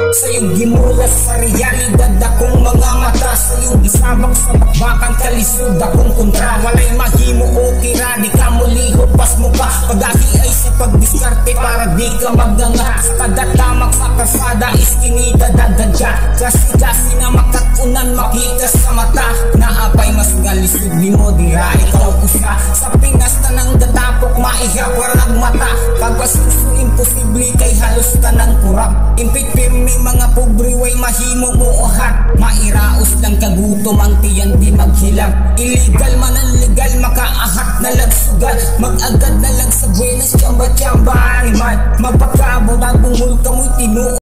Sa'yong gimulas sa realidad akong mga mata, sa'yong gisabak sa bakbakang kalisod akong kontra. Walay mahimo o kira, di ka muliho pas mo ka. Pag-aki ay sa pagdiskarte para di ka magdanga. Sa kadatamak sa kasada iskinita dadadya. Kasi na makakunan makita sa mata. Naapay mas galisod ni mo dira ikaw usa. Sa Pinas tanang datapok maiha warag mata. Pagpasuso imposible kay halos tanang kurap. Impik pirmi mga pobre way mahimo mo ohat. Mairaos lang kagutom ang tiyan di maghilang. Illegal man ang legal makaahat na lang sugal. Mag-agad na lang sa Buenos Chamba-chamba man. Magpakabo na bungol kamoy tinuo.